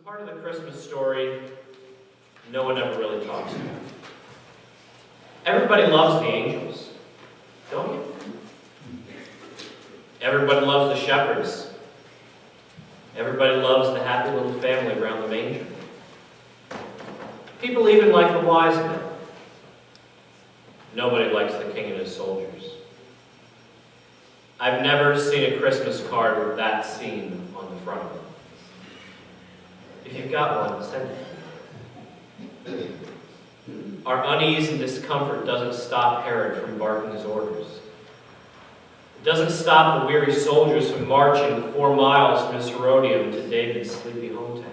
part of the Christmas story no one ever really talks about. Everybody loves the angels, don't you? Everybody loves the shepherds. Everybody loves the happy little family around the manger. People even like the wise men. Nobody likes the king and his soldiers. I've never seen a Christmas card with that scene on the front of it. If you've got one, send it. Our unease and discomfort doesn't stop Herod from barking his orders. It doesn't stop the weary soldiers from marching 4 miles from his Herodium to David's sleepy hometown.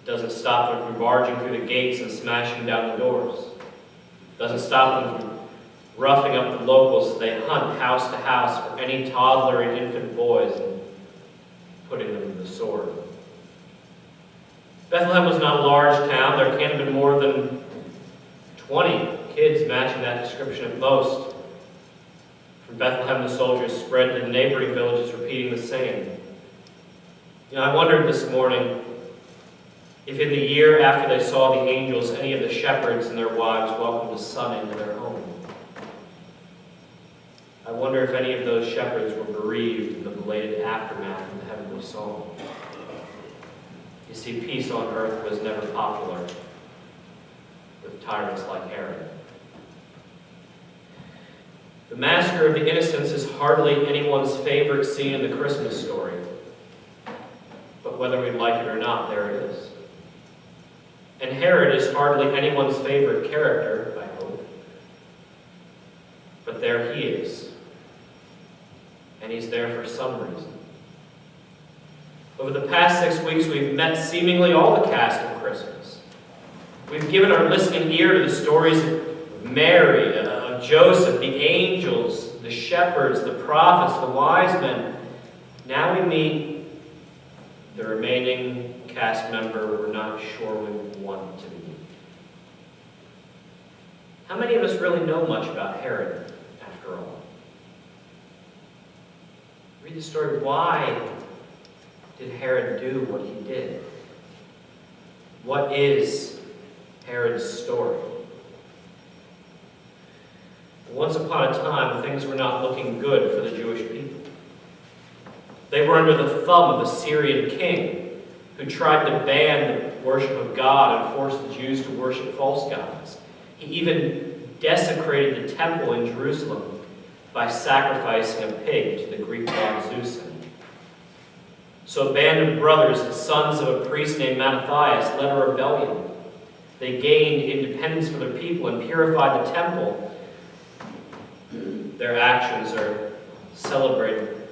It doesn't stop them from barging through the gates and smashing down the doors. It doesn't stop them from roughing up the locals as they hunt house to house for any toddler and infant boys and putting them to the sword. Bethlehem was not a large town. There can't have been more than 20 kids matching that description at most. From Bethlehem, the soldiers spread to the neighboring villages, repeating the same. I wondered this morning if in the year after they saw the angels, any of the shepherds and their wives welcomed the son into their home. I wonder if any of those shepherds were bereaved in the belated aftermath of the heavenly song. You see, peace on earth was never popular with tyrants like Herod. The massacre of the innocents is hardly anyone's favorite scene in the Christmas story. But whether we like it or not, there it is. And Herod is hardly anyone's favorite character, I hope. But there he is. And he's there for some reason. Over the past 6 weeks, we've met seemingly all the cast of Christmas. We've given our listening ear to the stories of Mary, of Joseph, the angels, the shepherds, the prophets, the wise men. Now we meet the remaining cast member we're not sure we want to meet. How many of us really know much about Herod, after all? Read the story. Why did Herod do what he did? What is Herod's story? Once upon a time, things were not looking good for the Jewish people. They were under the thumb of a Syrian king who tried to ban the worship of God and force the Jews to worship false gods. He even desecrated the temple in Jerusalem by sacrificing a pig to the Greek god Zeus. So a band of brothers, the sons of a priest named Mattathias, led a rebellion. They gained independence for their people and purified the temple. Their actions are celebrated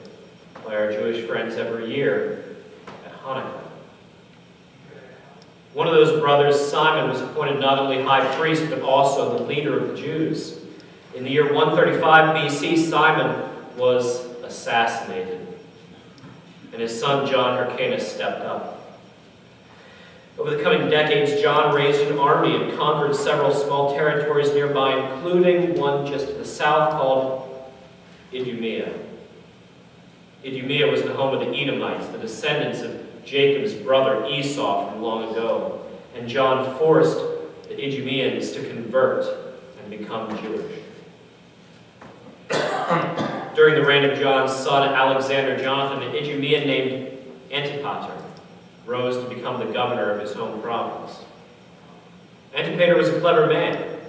by our Jewish friends every year at Hanukkah. One of those brothers, Simon, was appointed not only high priest, but also the leader of the Jews. In the year 135 BC, Simon was assassinated, and his son John Hyrcanus stepped up. Over the coming decades, John raised an army and conquered several small territories nearby, including one just to the south called Idumea. Idumea was the home of the Edomites, the descendants of Jacob's brother Esau from long ago, and John forced the Idumeans to convert and become Jewish. During the reign of John's son Alexander, Jonathan, an Idumean named Antipater rose to become the governor of his home province. Antipater was a clever man.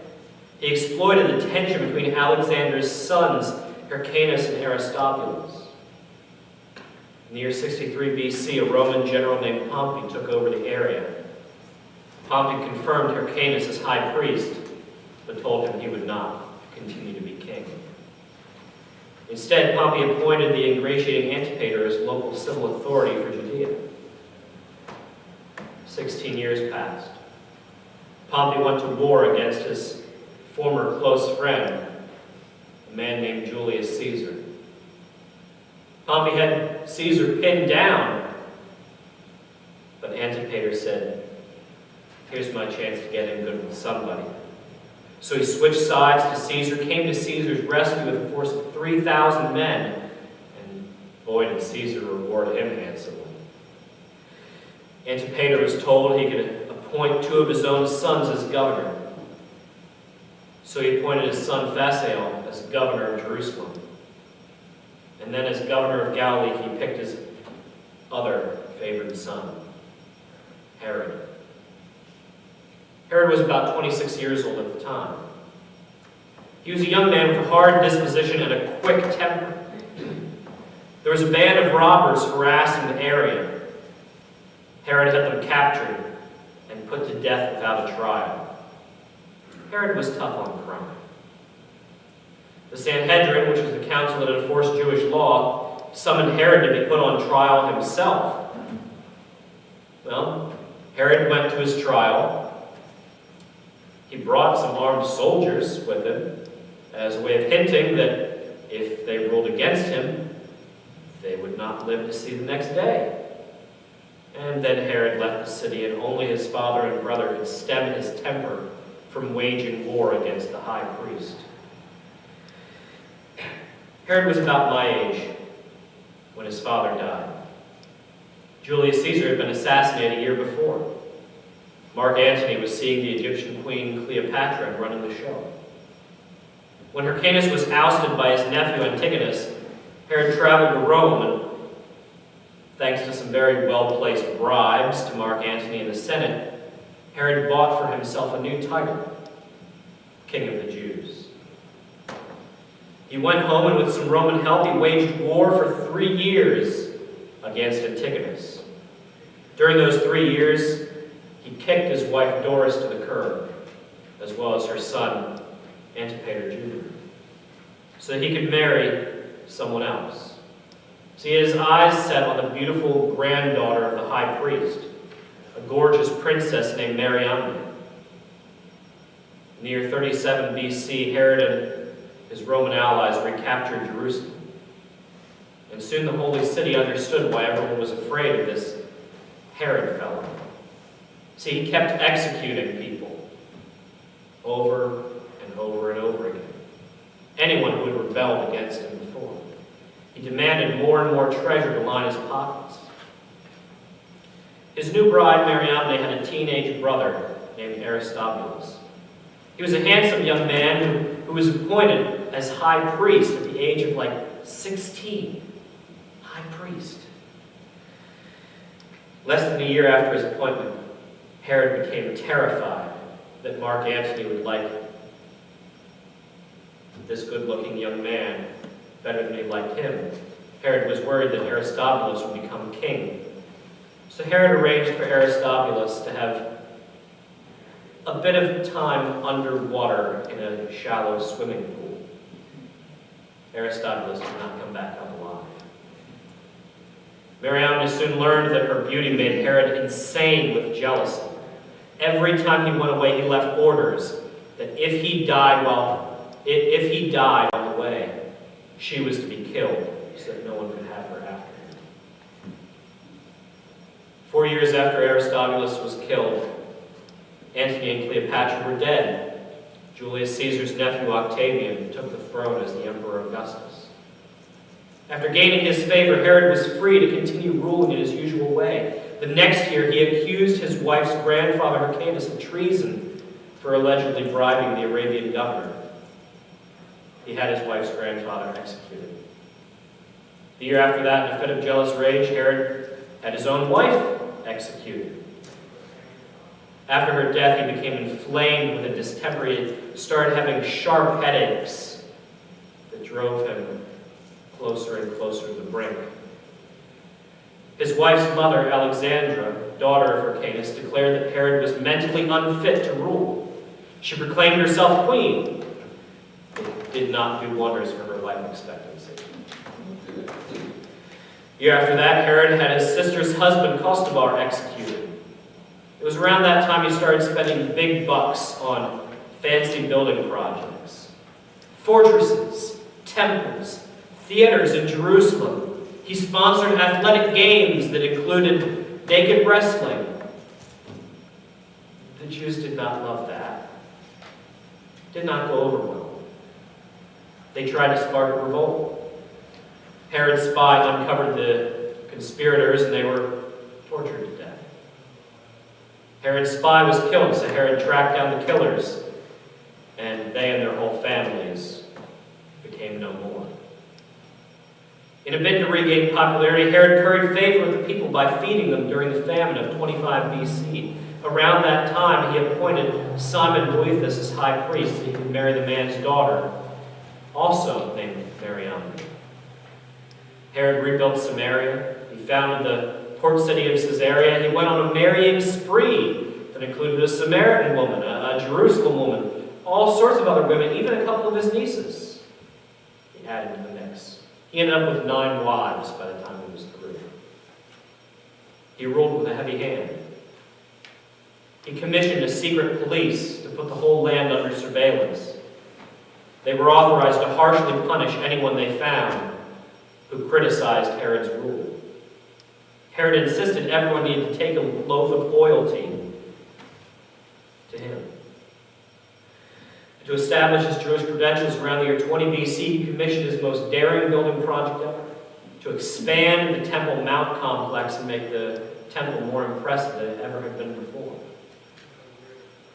He exploited the tension between Alexander's sons, Hyrcanus and Aristobulus. In the year 63 BC, a Roman general named Pompey took over the area. Pompey confirmed Hyrcanus as high priest, but told him he would not continue to be king. Instead, Pompey appointed the ingratiating Antipater as local civil authority for Judea. 16 years passed. Pompey went to war against his former close friend, a man named Julius Caesar. Pompey had Caesar pinned down, but Antipater said, "Here's my chance to get in good with somebody." So he switched sides to Caesar, came to Caesar's rescue with a force of 3,000 men, and boy did Caesar reward him handsomely. Antipater was told he could appoint 2 of his own sons as governor. So he appointed his son Phasael as governor of Jerusalem. And then as governor of Galilee, he picked his other favored son, Herod. Herod was about 26 years old at the time. He was a young man with a hard disposition and a quick temper. There was a band of robbers harassing the area. Herod had them captured and put to death without a trial. Herod was tough on crime. The Sanhedrin, which was the council that enforced Jewish law, summoned Herod to be put on trial himself. Well, Herod went to his trial. He brought some armed soldiers with him as a way of hinting that if they ruled against him, they would not live to see the next day. And then Herod left the city, and only his father and brother could stem his temper from waging war against the high priest. Herod was about my age when his father died. Julius Caesar had been assassinated a year before. Mark Antony was seeing the Egyptian queen Cleopatra and running the show. When Hyrcanus was ousted by his nephew Antigonus, Herod traveled to Rome, and thanks to some very well-placed bribes to Mark Antony and the Senate, Herod bought for himself a new title, King of the Jews. He went home, and with some Roman help, he waged war for 3 years against Antigonus. During those 3 years, he kicked his wife Doris to the curb, as well as her son, Antipater Jr., so that he could marry someone else. So he had his eyes set on the beautiful granddaughter of the high priest, a gorgeous princess named Mariamne. In the year 37 BC, Herod and his Roman allies recaptured Jerusalem. And soon the holy city understood why everyone was afraid of this Herod fellow. See, he kept executing people over and over and over again. Anyone who had rebelled against him before. He demanded more and more treasure to line his pockets. His new bride, Mariamne, had a teenage brother named Aristobulus. He was a handsome young man who was appointed as high priest at the age of 16. High priest. Less than a year after his appointment, Herod became terrified that Mark Antony would like this good-looking young man better than he liked him. Herod was worried that Aristobulus would become king. So Herod arranged for Aristobulus to have a bit of time underwater in a shallow swimming pool. Aristobulus did not come back up alive. Mariamne soon learned that her beauty made Herod insane with jealousy. Every time he went away, he left orders that if he died on the way, she was to be killed, so that no one could have her after him. 4 years after Aristobulus was killed, Antony and Cleopatra were dead. Julius Caesar's nephew Octavian took the throne as the Emperor Augustus. After gaining his favor, Herod was free to continue ruling in his usual way. The next year, he accused his wife's grandfather Hyrcanus of treason for allegedly bribing the Arabian governor. He had his wife's grandfather executed. The year after that, in a fit of jealous rage, Herod had his own wife executed. After her death, he became inflamed with a distemper. He started having sharp headaches that drove him closer and closer to the brink. His wife's mother, Alexandra, daughter of Hyrcanus, declared that Herod was mentally unfit to rule. She proclaimed herself queen. It did not do wonders for her life expectancy. The year after that, Herod had his sister's husband, Costobar, executed. It was around that time he started spending big bucks on fancy building projects. Fortresses, temples, theaters in Jerusalem. He sponsored athletic games that included naked wrestling. The Jews did not love that. It did not go over well. They tried to spark a revolt. Herod's spy uncovered the conspirators, and they were tortured to death. Herod's spy was killed, so Herod tracked down the killers, and they and their whole families became no more. In a bid to regain popularity, Herod curried favor with the people by feeding them during the famine of 25 BC. Around that time, he appointed Simon Boethus as high priest so he could marry the man's daughter, also named Mariamne. Herod rebuilt Samaria. He founded the port city of Caesarea. He went on a marrying spree that included a Samaritan woman, a Jerusalem woman, all sorts of other women, even a couple of his nieces. He added to the mix. He ended up with 9 wives by the time he was through. He ruled with a heavy hand. He commissioned a secret police to put the whole land under surveillance. They were authorized to harshly punish anyone they found who criticized Herod's rule. Herod insisted everyone needed to take a loaf of loyalty to him. To establish his Jewish credentials around the year 20 BC, he commissioned his most daring building project ever, to expand the Temple Mount complex and make the temple more impressive than it ever had been before.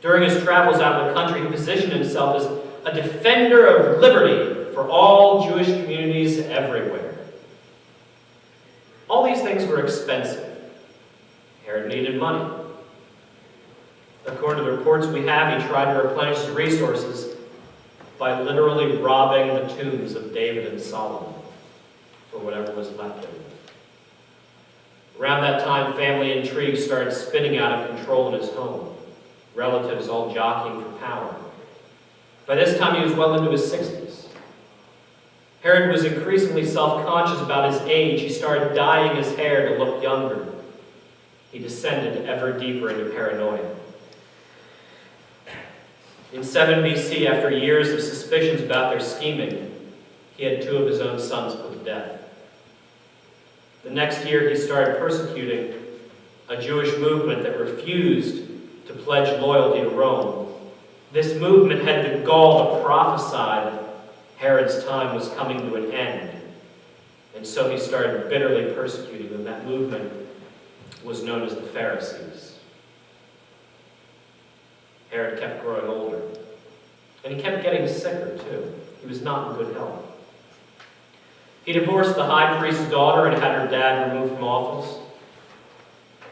During his travels out of the country, he positioned himself as a defender of liberty for all Jewish communities everywhere. All these things were expensive. Herod needed money. According to the reports we have, he tried to replenish his resources by literally robbing the tombs of David and Solomon for whatever was left of it. Around that time, family intrigue started spinning out of control in his home. Relatives all jockeying for power. By this time, he was well into his 60s. Herod was increasingly self-conscious about his age. He started dyeing his hair to look younger. He descended ever deeper into paranoia. In 7 BC, after years of suspicions about their scheming, he had 2 of his own sons put to death. The next year, he started persecuting a Jewish movement that refused to pledge loyalty to Rome. This movement had the gall to prophesy that Herod's time was coming to an end. And so he started bitterly persecuting them. That movement was known as the Pharisees. Herod kept growing older. And he kept getting sicker, too. He was not in good health. He divorced the high priest's daughter and had her dad removed from office.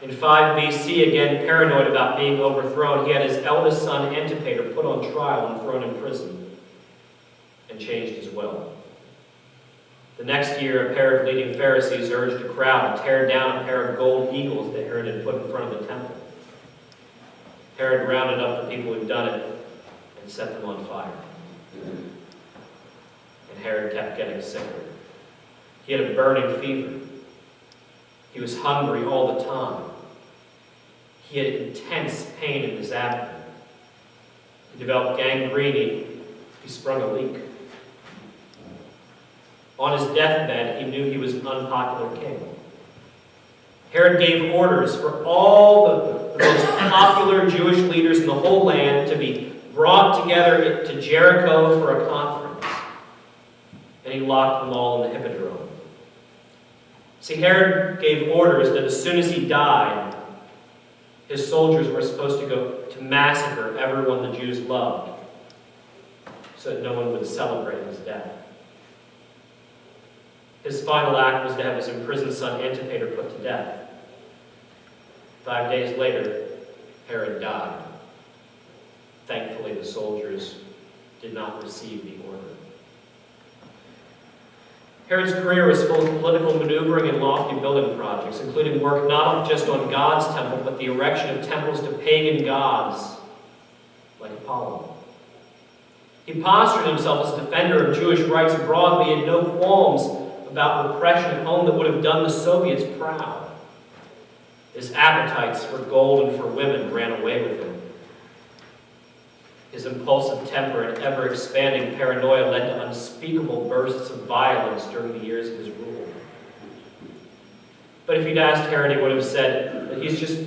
In 5 BC, again paranoid about being overthrown, he had his eldest son Antipater put on trial and thrown in prison, and changed his will. The next year, a pair of leading Pharisees urged a crowd to tear down a pair of gold eagles that Herod had put in front of the temple. Herod rounded up the people who'd done it and set them on fire. And Herod kept getting sicker. He had a burning fever. He was hungry all the time. He had intense pain in his abdomen. He developed gangrene. He sprung a leak. On his deathbed, he knew he was an unpopular king. Herod gave orders for all the most popular Jewish leaders in the whole land to be brought together to Jericho for a conference. And he locked them all in the Hippodrome. See, Herod gave orders that as soon as he died, his soldiers were supposed to go to massacre everyone the Jews loved so that no one would celebrate his death. His final act was to have his imprisoned son Antipater put to death. 5 days later, Herod died. Thankfully, the soldiers did not receive the order. Herod's career was full of political maneuvering and lofty building projects, including work not just on God's temple, but the erection of temples to pagan gods like Apollo. He postured himself as a defender of Jewish rights abroad, but he had no qualms about repression at home that would have done the Soviets proud. His appetites for gold and for women ran away with him. His impulsive temper and ever-expanding paranoia led to unspeakable bursts of violence during the years of his rule. But if you'd asked Herod, he would have said that he's just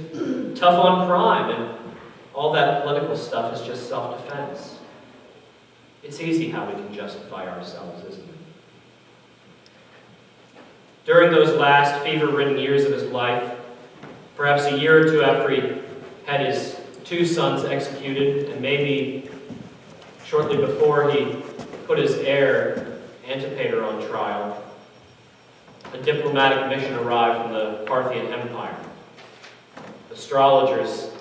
tough on crime and all that political stuff is just self-defense. It's easy how we can justify ourselves, isn't it? During those last fever-ridden years of his life, perhaps a year or two after he had his 2 sons executed, and maybe shortly before he put his heir, Antipater, on trial, a diplomatic mission arrived from the Parthian Empire. Astrologers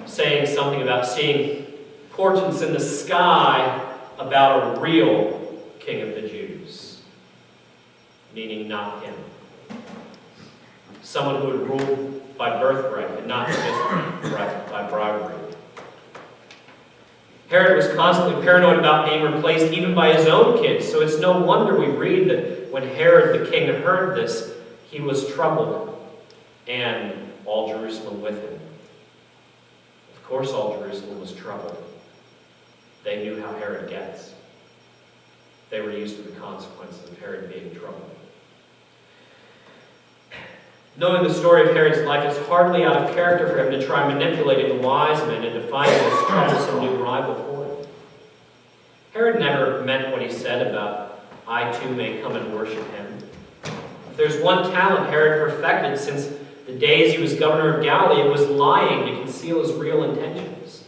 saying something about seeing portents in the sky about a real king of the Jews, meaning not him. Someone who would rule by birthright and not just by bribery. Herod was constantly paranoid about being replaced even by his own kids, so it's no wonder we read that when Herod the king heard this, he was troubled, and all Jerusalem with him. Of course all Jerusalem was troubled. They knew how Herod gets. They were used to the consequences of Herod being troubled. Knowing the story of Herod's life, it's hardly out of character for him to try manipulating the wise men and to find this troublesome new rival for him. Herod never meant what he said about, "I too may come and worship him." If there's one talent Herod perfected since the days he was governor of Galilee, it was lying to conceal his real intentions.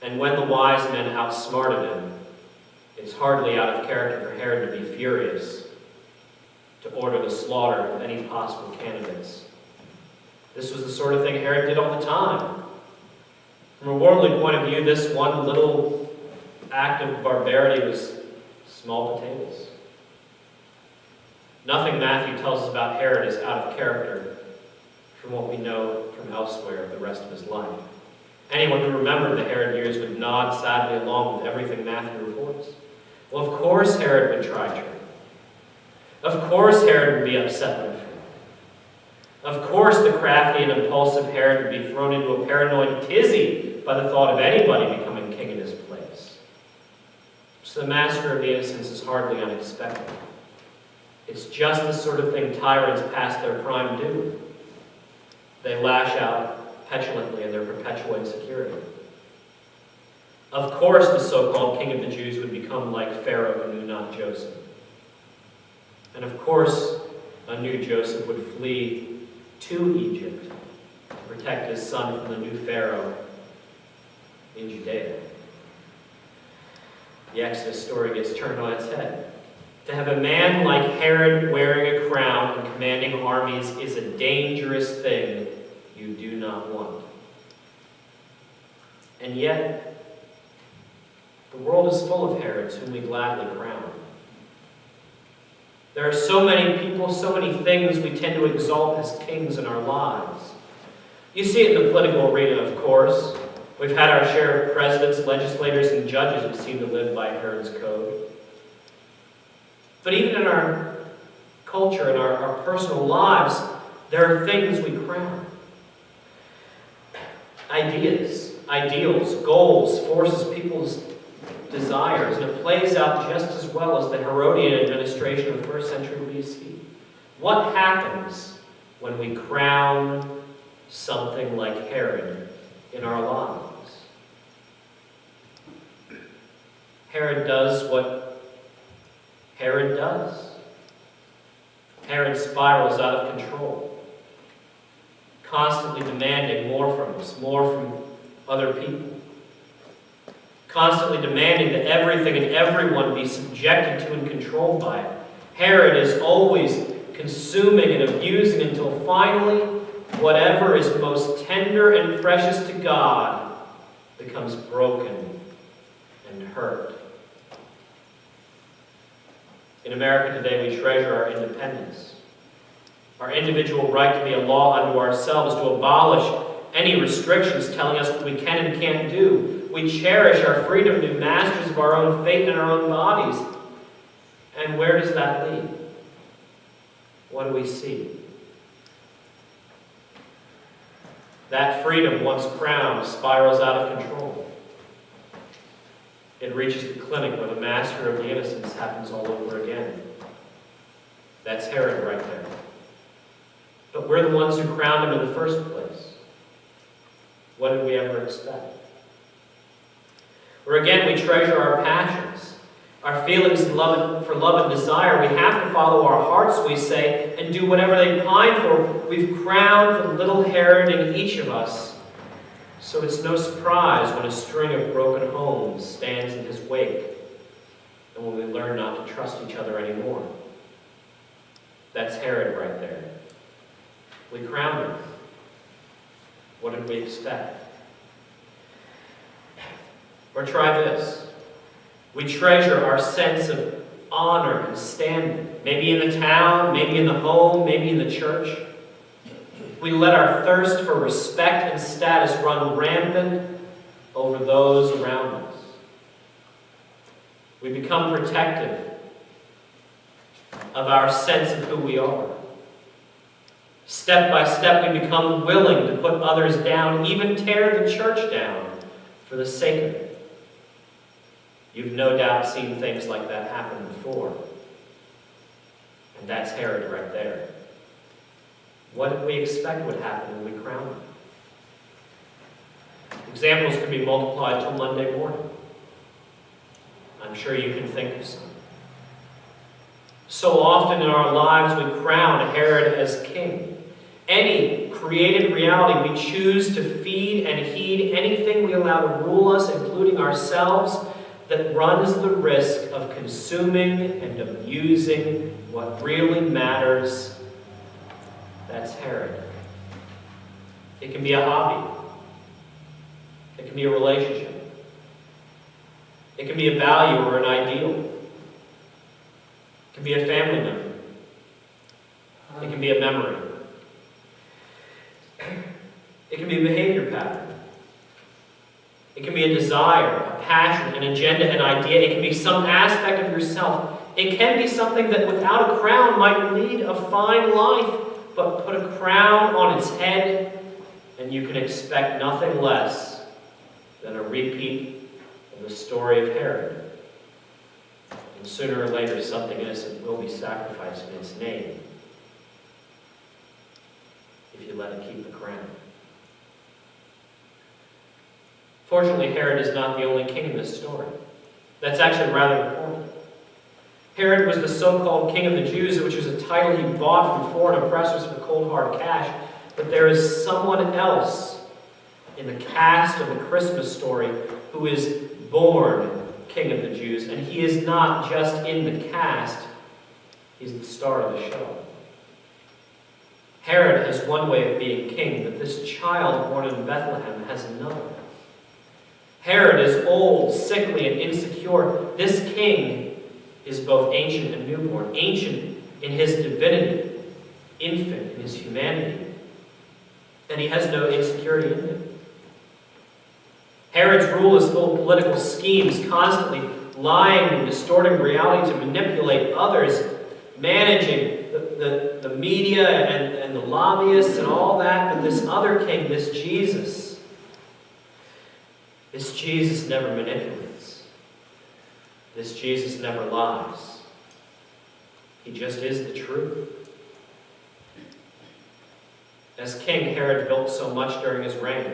And when the wise men outsmarted him, it's hardly out of character for Herod to be furious, to order the slaughter of any possible candidates. This was the sort of thing Herod did all the time. From a worldly point of view, this one little act of barbarity was small potatoes. Nothing Matthew tells us about Herod is out of character from what we know from elsewhere of the rest of his life. Anyone who remembered the Herod years would nod sadly along with everything Matthew reports. Well, of course Herod would try trickery. Of course Herod would be upset with him. Of course the crafty and impulsive Herod would be thrown into a paranoid tizzy by the thought of anybody becoming king in his place. So the massacre of the innocents is hardly unexpected. It's just the sort of thing tyrants past their prime do. They lash out petulantly in their perpetual insecurity. Of course the so-called king of the Jews would become like Pharaoh who knew not Joseph. And of course, a new Joseph would flee to Egypt to protect his son from the new Pharaoh in Judea. The Exodus story gets turned on its head. To have a man like Herod wearing a crown and commanding armies is a dangerous thing you do not want. And yet, the world is full of Herods whom we gladly crown. There are so many people, so many things we tend to exalt as kings in our lives. You see it in the political arena, of course. We've had our share of presidents, legislators, and judges who seem to live by Herod's code. But even in our culture, in our personal lives, there are things we crown. Ideas, ideals, goals, forces people's desires, and it plays out just as well as the Herodian administration of the 1st century BC. What happens when we crown something like Herod in our lives? Herod does what Herod does. Herod spirals out of control, constantly demanding more from us, more from other people. Constantly demanding that everything and everyone be subjected to and controlled by it. Herod is always consuming and abusing until finally whatever is most tender and precious to God becomes broken and hurt. In America today, we treasure our independence, our individual right to be a law unto ourselves, to abolish any restrictions telling us what we can and can't do. We cherish our freedom to be masters of our own fate and our own bodies. And where does that lead? What do we see? That freedom, once crowned, spirals out of control. It reaches the clinic where the massacre of the innocents happens all over again. That's Herod right there. But we're the ones who crowned him in the first place. What did we ever expect? Where again we treasure our passions, our feelings for love and desire. We have to follow our hearts, we say, and do whatever they pine for. We've crowned the little Herod in each of us So it's no surprise when a string of broken homes stands in his wake, and when we learn not to trust each other anymore. That's Herod right there. We crowned him. What did we expect? Or try this. We treasure our sense of honor and standing, maybe in the town, maybe in the home, maybe in the church. We let our thirst for respect and status run rampant over those around us. We become protective of our sense of who we are. Step by step, we become willing to put others down, even tear the church down for the sake of it. You've no doubt seen things like that happen before. And that's Herod right there. What did we expect would happen when we crowned him? Examples could be multiplied till Monday morning. I'm sure you can think of some. So often in our lives we crown Herod as king. Any created reality we choose to feed and heed, anything we allow to rule us, including ourselves, that runs the risk of consuming and abusing what really matters, that's Herod. It can be a hobby. It can be a relationship. It can be a value or an ideal. It can be a family member. It can be a memory. It can be a behavior pattern. It can be a desire, a passion, an agenda, an idea. It can be some aspect of yourself. It can be something that without a crown might lead a fine life, but put a crown on its head, and you can expect nothing less than a repeat of the story of Herod. And sooner or later, something innocent will be sacrificed in its name if you let it keep the crown. Fortunately, Herod is not the only king in this story. That's actually rather important. Herod was the so-called king of the Jews, which was a title he bought from foreign oppressors for cold hard cash. But there is someone else in the cast of the Christmas story who is born king of the Jews. And he is not just in the cast, he's the star of the show. Herod has one way of being king, but this child born in Bethlehem has another. Herod is old, sickly, and insecure. This king is both ancient and newborn. Ancient in his divinity, infant in his humanity. And he has no insecurity in him. Herod's rule is full of political schemes, constantly lying and distorting reality to manipulate others, managing the media and the lobbyists and all that. But this other king, this Jesus never manipulates. This Jesus never lies. He just is the truth. As king, Herod built so much during his reign.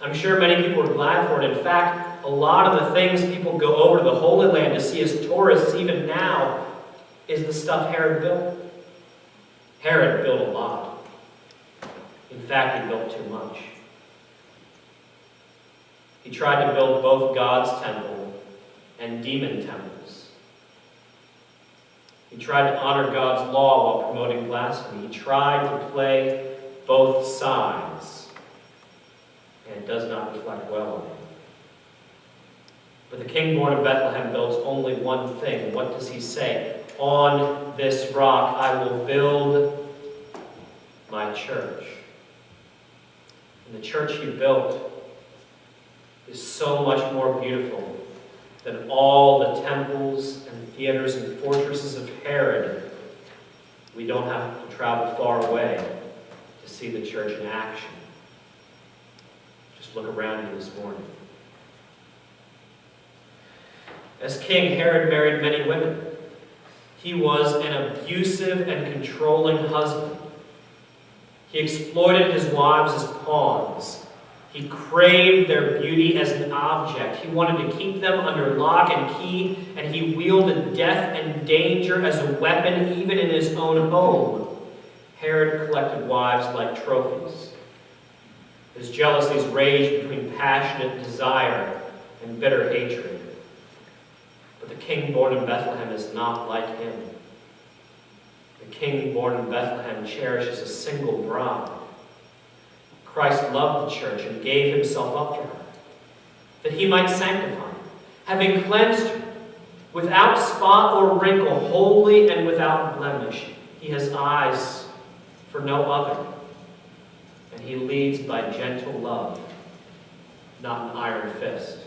I'm sure many people were glad for it. In fact, a lot of the things people go over to the Holy Land to see as tourists even now is the stuff Herod built. Herod built a lot. In fact, he built too much. He tried to build both God's temple and demon temples. He tried to honor God's law while promoting blasphemy. He tried to play both sides, and it does not reflect well on him. But the king born in Bethlehem builds only one thing. What does he say? On this rock I will build my church. And the church he built is so much more beautiful than all the temples and theaters and fortresses of Herod. We don't have to travel far away to see the church in action. Just look around you this morning. As king, Herod married many women. He was an abusive and controlling husband. He exploited his wives as pawns. He craved their beauty as an object. He wanted to keep them under lock and key, and he wielded death and danger as a weapon even in his own home. Herod collected wives like trophies. His jealousies rage between passionate desire and bitter hatred. But the king born in Bethlehem is not like him. The king born in Bethlehem cherishes a single bride. Christ loved the church and gave himself up for her, that he might sanctify her, having cleansed her without spot or wrinkle, holy and without blemish. He has eyes for no other, and he leads by gentle love, not an iron fist.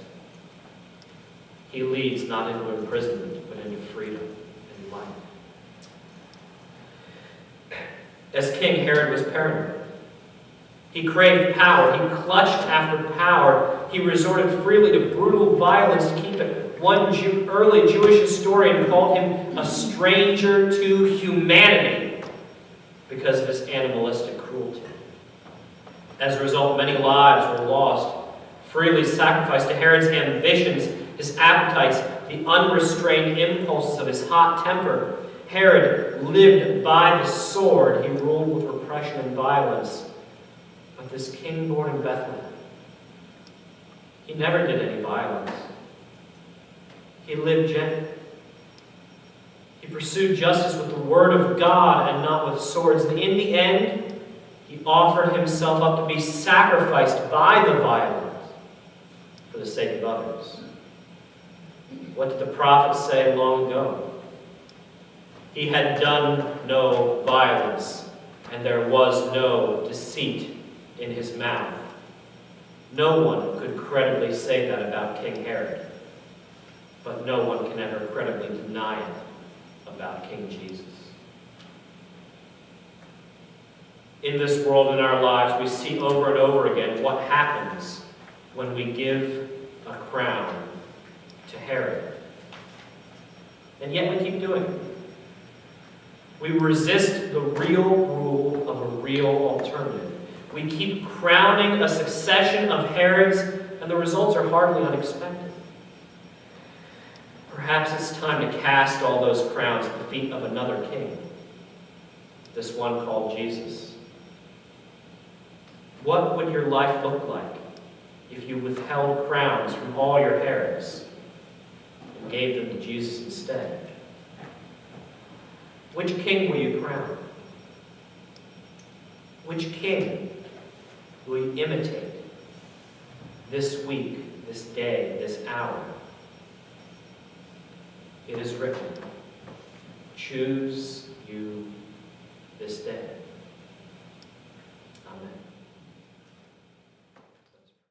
He leads not into imprisonment, but into freedom and life. As King Herod was paranoid, he craved power. He clutched after power. He resorted freely to brutal violence to keep it. One early Jewish historian called him a stranger to humanity because of his animalistic cruelty. As a result, many lives were lost, freely sacrificed to Herod's ambitions, his appetites, the unrestrained impulses of his hot temper. Herod lived by the sword. He ruled with repression and violence. But this king born in Bethlehem, he never did any violence. He lived gently. He pursued justice with the word of God and not with swords. And in the end, he offered himself up to be sacrificed by the violent for the sake of others. What did the prophets say long ago? He had done no violence, and there was no deceit in his mouth. No one could credibly say that about King Herod, but no one can ever credibly deny it about King Jesus. In this world, in our lives, we see over and over again what happens when we give a crown to Herod. And yet we keep doing it. We resist the real rule of a real alternative. We keep crowning a succession of Herods, and the results are hardly unexpected. Perhaps it's time to cast all those crowns at the feet of another king, this one called Jesus. What would your life look like if you withheld crowns from all your Herods and gave them to Jesus instead? Which king will you crown? Which king will you imitate this week, this day, this hour? It is written, choose you this day. Amen.